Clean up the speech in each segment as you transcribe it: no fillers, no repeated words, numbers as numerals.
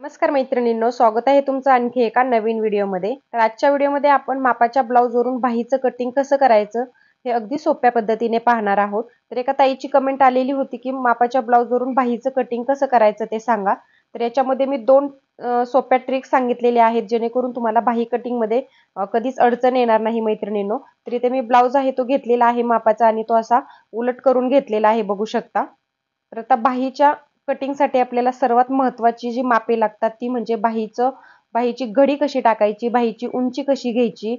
नमस्कार मैत्रिणींनो, स्वागत आहे तुमचं आणखी एका नवीन व्हिडिओमध्ये. तर आजच्या व्हिडिओमध्ये आपण मापाच्या ब्लाऊजवरून बाहीचं कटिंग कसं करायचं हे अगदी सोप्या पद्धतीने पाहणार आहोत. तर एका ताईची कमेंट आलेली होती की मापाच्या ब्लाऊजवरून बाहीचं कटिंग कसं करायचं ते सांगा. तर याच्यामध्ये मी दोन सोप्या ट्रिक्स सांगितलेल्या आहेत जेणेकरून तुम्हाला बाही कटिंगमध्ये कधीच अडचण येणार नाही मैत्रिणींनो. तर इथे मी ब्लाऊज आहे तो घेतलेला आहे मापाचा आणि तो असा उलट करून घेतलेला आहे बघू शकता. तर आता बाहीच्या कटिंगसाठी आपल्याला सर्वात महत्त्वाची जी मापे लागतात ती म्हणजे बाहीची घडी कशी टाकायची, बाहीची उंची कशी घ्यायची,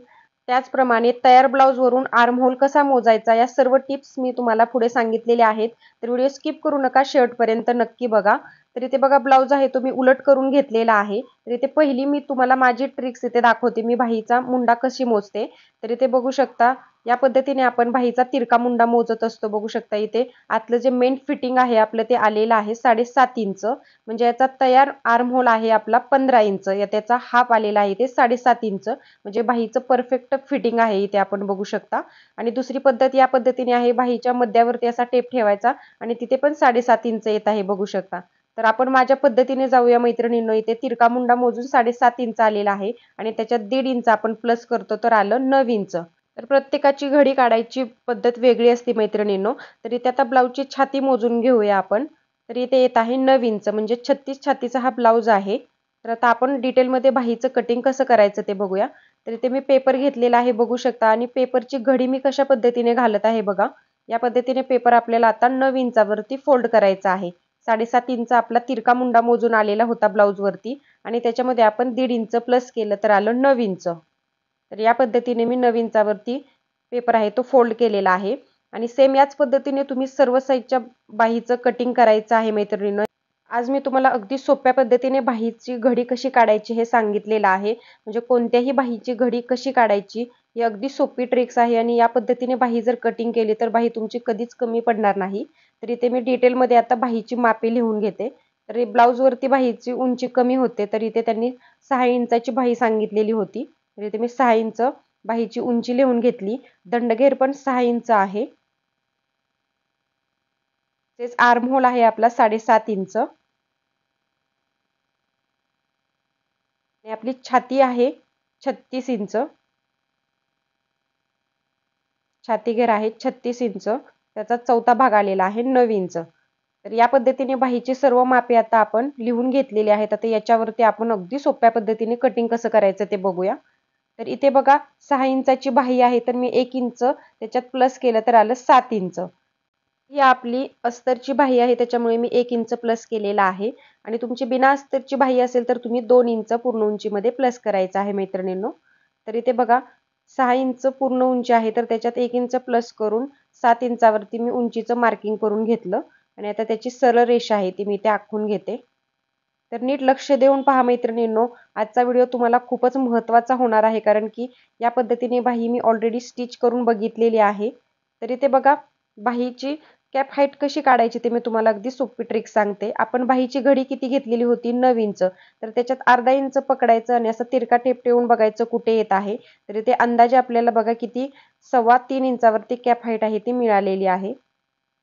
त्याचप्रमाणे तयार ब्लाऊजवरून आर्महोल कसा मोजायचा या सर्व टिप्स मी तुम्हाला पुढे सांगितलेल्या आहेत. तर व्हिडिओ स्किप करू नका, शेवटपर्यंत नक्की बघा. तर इथे बघा ब्लाऊज आहे तो मी उलट करून घेतलेला आहे. तर इथे पहिली मी तुम्हाला माझी ट्रिक्स इथे दाखवते. मी बाहीचा मुंडा कशी मोजते. तर इथे बघू शकता या पद्धतीने आपण बाहीचा तिरका मुंडा मोजत असतो. बघू शकता इथे आतलं जे मेन फिटिंग आहे आपलं ते आलेलं आहे 7.5 इंच. म्हणजे याचा तयार आर्महोल आहे आपला 15 इंच. या त्याचा हाफ आलेला आहे ते 7.5 इंच. म्हणजे बाहीचं परफेक्ट फिटिंग आहे इथे आपण बघू शकता. आणि दुसरी पद्धत या पद्धतीने आहे, बाहीच्या मध्यावरती असा टेप ठेवायचा आणि तिथे पण 7.5 इंच येत आहे बघू शकता. तर आपण माझ्या पद्धतीने जाऊया मैत्रिणींनो. इथे तिरका मुंडा मोजून 7.5 इंच आलेला आहे आणि त्याच्यात 1.5 इंच आपण प्लस करतो तर आलं 9 इंच. तर प्रत्येकाची घडी काढायची पद्धत वेगळी असते मैत्रिणींनो. तर इथे आता ब्लाऊजची छाती मोजून घेऊया आपण. तर इथे येत आहे 9 इंच म्हणजे 36 छातीचा हा ब्लाऊज आहे. तर आता आपण डिटेलमध्ये बाहीचं कटिंग कसं करायचं ते बघूया. तर इथे मी पेपर घेतलेला आहे बघू शकता आणि पेपरची घडी मी कशा पद्धतीने घालत आहे बघा. या पद्धतीने पेपर आपल्याला आता 9 इंचावरती फोल्ड करायचा आहे. 7.5 इंच आपला तिरका मुंडा मोजून आलेला होता ब्लाऊजवरती आणि त्याच्यामध्ये आपण 1.5 इंच प्लस केलं तर आलं 9 इंच. तर या पद्धतीने मी 9 इंचावरती पेपर आहे तो फोल्ड केलेला आहे आणि सेम याच पद्धतीने तुम्ही सर्व साईडच्या बाहीचं कटिंग करायचं आहे मैत्रिणींनो. आज मी तुम्हाला अगदी सोप्या पद्धतीने बाहीची घडी कशी काढायची हे सांगितलेलं आहे. म्हणजे कोणत्याही बाहीची घडी कशी काढायची ही अगदी सोपी ट्रिक्स आहे आणि या पद्धतीने बाही जर कटिंग केली तर बाही तुमची कधीच कमी पडणार नाही. तर इथे मी डिटेलमध्ये आता बाहीची मापे लिहून घेते. तर ब्लाऊजवरती बाहीची उंची कमी होते तर इथे त्यांनी 6 इंचाची बाही सांगितलेली होती. तर इथे मी 6 इंच बाहीची उंची लिहून घेतली. दंडघेर पण 6 इंच आहे. तसेच आर्महोल आहे आपला 7.5 इंच आणि आपली छाती आहे 36 इंच. छाती घेर आहे 36 इंच. त्याचा चौथा भाग आलेला आहे 9 इंच. तर या पद्धतीने बाहीची सर्व मापे आता आपण लिहून घेतलेली आहेत. आता याच्यावरती आपण अगदी सोप्या पद्धतीने कटिंग कसं करायचं ते बघूया. तर इथे बघा 6 इंचाची बाही आहे तर मी 1 इंच त्याच्यात प्लस केलं तर आलं 7 इंच. ही आपली अस्तरची बाही आहे त्याच्यामुळे मी 1 इंच प्लस केलेला आहे आणि तुमची बिना अस्तरची बाही असेल तर तुम्ही 2 इंच पूर्ण उंचीमध्ये प्लस करायचं आहे मैत्रिणींनो. तर इथे बघा 6 इंच पूर्ण उंची आहे तर त्याच्यात 1 इंच प्लस करून 7 इंचावरती मी उंचीचं मार्किंग करून घेतलं आणि आता त्याची सरळ रेषा आहे ती मी इथे आखून घेते. तर नीट लक्ष देऊन पहा मैत्रिणींनो. आजचा व्हिडिओ तुम्हाला खूपच महत्त्वाचा होणार आहे कारण की या पद्धतीने बाही मी ऑलरेडी स्टिच करून बघितलेली आहे. तर इथे बघा बाहीची कॅप हाईट कशी काढायची ते मी तुम्हाला अगदी सोपी ट्रिक सांगते. आपण बाहीची घडी किती घेतलेली होती 9 इंच. तर त्याच्यात अर्धा इंच पकडायचं आणि असं तिरका टेप ठेवून बघायचं कुठे येत आहे. तर इथे अंदाजे आपल्याला बघा किती 2.25 इंचावरती कॅप हाईट आहे ती मिळालेली आहे.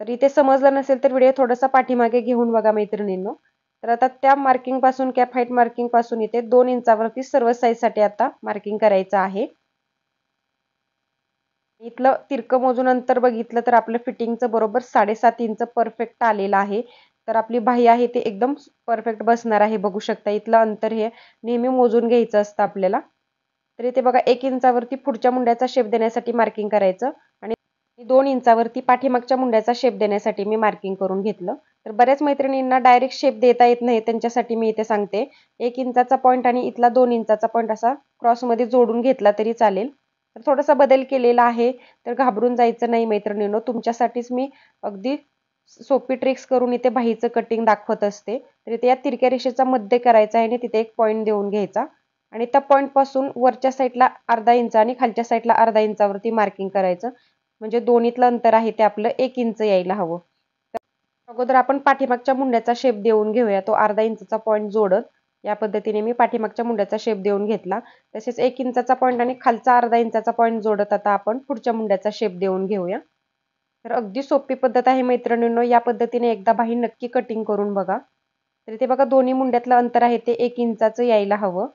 तर इथे समजलं नसेल तर व्हिडिओ थोडासा पाठीमागे घेऊन बघा मैत्रिणींनो. तर आता त्या मार्किंग पासून कॅप हाईट मार्किंग पासून इथे 2 इंचावरती सर्व साईजसाठी आता मार्किंग करायचं आहे. इथलं तिरकं मोजून अंतर बघितलं तर आपलं फिटिंगचं बरोबर 7.5 इंच परफेक्ट आलेलं आहे. तर आपली बाही आहे ते एकदम परफेक्ट बसणार आहे बघू शकता. इथलं अंतर हे नेहमी मोजून घ्यायचं असतं आपल्याला. तर इथे बघा 1 इंचावरती पुढच्या मुंड्याचा शेप देण्यासाठी मार्किंग करायचं आणि 2 इंचावरती पाठीमागच्या मुंड्याचा शेप देण्यासाठी मी मार्किंग करून घेतलं. तर बऱ्याच मैत्रिणींना डायरेक्ट शेप देता येत नाही त्यांच्यासाठी मी इथे सांगते. 1 इंचाचा पॉईंट आणि इथला 2 इंचाचा पॉईंट असा क्रॉसमध्ये जोडून घेतला तरी चालेल. तर थोडासा बदल केलेला आहे. तर घाबरून जायचं नाही मैत्रिणींनो. तुमच्यासाठीच मी अगदी सोपी ट्रिक्स करून इथे बाहीचं कटिंग दाखवत असते. तर इथे या तिरक्या रेषेचा मध्य करायचा आहे आणि तिथे एक पॉईंट देऊन घ्यायचा आणि त्या पॉईंटपासून वरच्या साईडला अर्धा इंच आणि खालच्या साईडला अर्धा इंचावरती मार्किंग करायचं. म्हणजे दोन्हीतलं अंतर आहे ते आपलं 1 इंच यायला हवं. तर अगोदर आपण पाठीमागच्या मुंड्याचा शेप देऊन घेऊया. तो अर्धा इंचचा पॉईंट जोडत या पद्धतीने मी पाठीमागच्या मुंड्याचा शेप देऊन घेतला. तसेच 1 इंचाचा पॉईंट आणि खालचा अर्धा इंचाचा पॉईंट जोडत आता आपण पुढच्या मुंड्याचा शेप देऊन घेऊया. तर अगदी सोपी पद्धत आहे मैत्रिणींनो. या पद्धतीने एकदा बाही नक्की कटिंग करून बघा. तर इथे बघा दोन्ही मुंड्यातलं अंतर आहे ते 1 इंचाचं यायला हवं.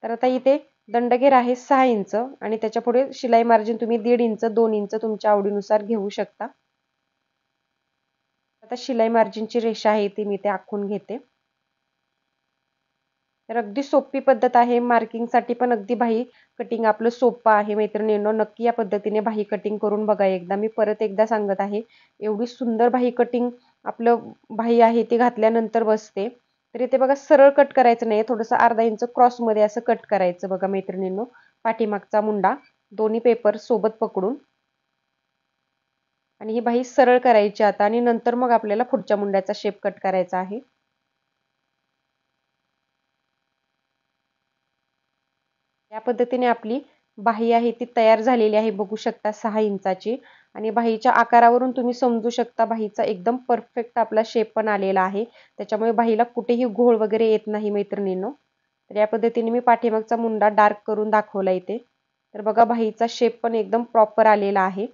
तर आता इथे दंडघेर आहे 6 इंच आणि त्याच्या पुढे शिलाई मार्जिन तुम्ही 1.5 इंच 2 इंच तुमच्या आवडीनुसार घेऊ शकता. आता शिलाई मार्जिनची रेषा आहे ती मी ते आखून घेते. तर अगदी सोपी पद्धत आहे. मार्किंगसाठी पण अगदी बाही कटिंग आपलं सोपं आहे मैत्रिणींनो. नक्की या पद्धतीने बाही कटिंग करून बघा एकदा. मी परत एकदा सांगत आहे. एवढी सुंदर बाही कटिंग आपलं बाही आहे ती घातल्यानंतर बसते. तर इथे बघा सरळ कट करायचं नाही. थोडंसं अर्धा इंच क्रॉसमध्ये असं कट करायचं बघा मैत्रिणींनो. पाठीमागचा मुंडा दोन्ही पेपर सोबत पकडून आणि ही बाही सरळ करायची आता आणि नंतर मग आपल्याला पुढच्या मुंड्याचा शेप कट करायचा आहे. या पद्धतीने आपली बाही आहे ती तयार झालेली आहे बघू शकता 6 इंचाची आणि बाहीच्या आकारावरून तुम्ही समजू शकता बाहीचा एकदम परफेक्ट आपला शेप पण आलेला आहे. त्याच्यामुळे बाहीला कुठेही घोळ वगैरे येत नाही मैत्रिणींनो. तर या पद्धतीने मी पाठीमागचा मुंडा डार्क करून दाखवला इथे. तर बघा बाहीचा शेप पण एकदम प्रॉपर आलेला आहे.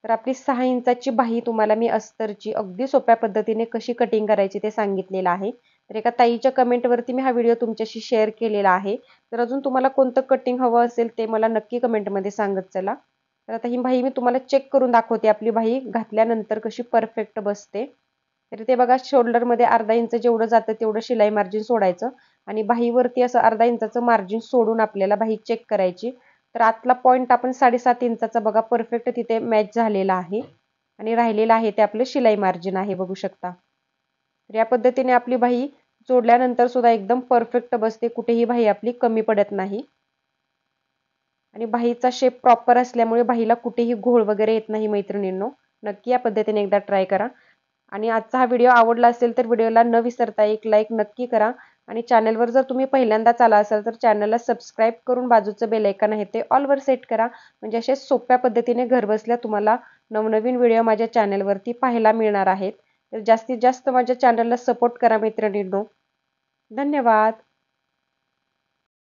तर आपली 6 इंचाची बाही तुम्हाला मी अस्तरची अगदी सोप्या पद्धतीने कशी कटिंग करायची ते सांगितलेलं आहे. तर एका ताईच्या कमेंटवरती मी हा व्हिडिओ तुमच्याशी शेअर केलेला आहे. तर अजून तुम्हाला कोणतं कटिंग हवं असेल ते मला नक्की कमेंटमध्ये सांगत चला. तर आता ही बाही मी तुम्हाला चेक करून दाखवते आपली बाही घातल्यानंतर कशी परफेक्ट बसते. तर ते बघा शोल्डरमध्ये अर्धा इंच जेवढं जातं तेवढं शिलाई मार्जिन सोडायचं आणि बाहीवरती असं अर्धा इंचाचं मार्जिन सोडून आपल्याला बाही चेक करायची. तर आतला पॉईंट आपण 7.5 इंचाचा बघा परफेक्ट तिथे मॅच झालेला आहे आणि राहिलेलं आहे ते आपलं शिलाई मार्जिन आहे बघू शकता. तर या पद्धतीने आपली बाही जोडल्यानंतर सुद्धा एकदम परफेक्ट बसते. कुठेही बाही आपली कमी पडत नाही. आणि बाहीचा शेप प्रॉपर असल्यामुळे बाहीला कुठेही घोळ वगैरे येत नाही मैत्रिणींनो. नक्की या पद्धतीने एकदा ट्राय करा. आणि आजचा हा व्हिडिओ आवडला असेल तर व्हिडिओला न विसरता एक लाईक नक्की करा. आणि चॅनलवर जर तुम्ही पहिल्यांदाच आला असाल तर चॅनलला सबस्क्राईब करून बाजूचं बेल आयकॉन आहे ते ऑलवर सेट करा. म्हणजे अशा सोप्या पद्धतीने घरबसल्या तुम्हाला नवनवीन व्हिडिओ माझ्या चॅनलवरती पाहायला मिळणार आहेत. तर जास्तीत जास्त माझ्या चॅनलला सपोर्ट करा मैत्रिणींनो. धन्यवाद.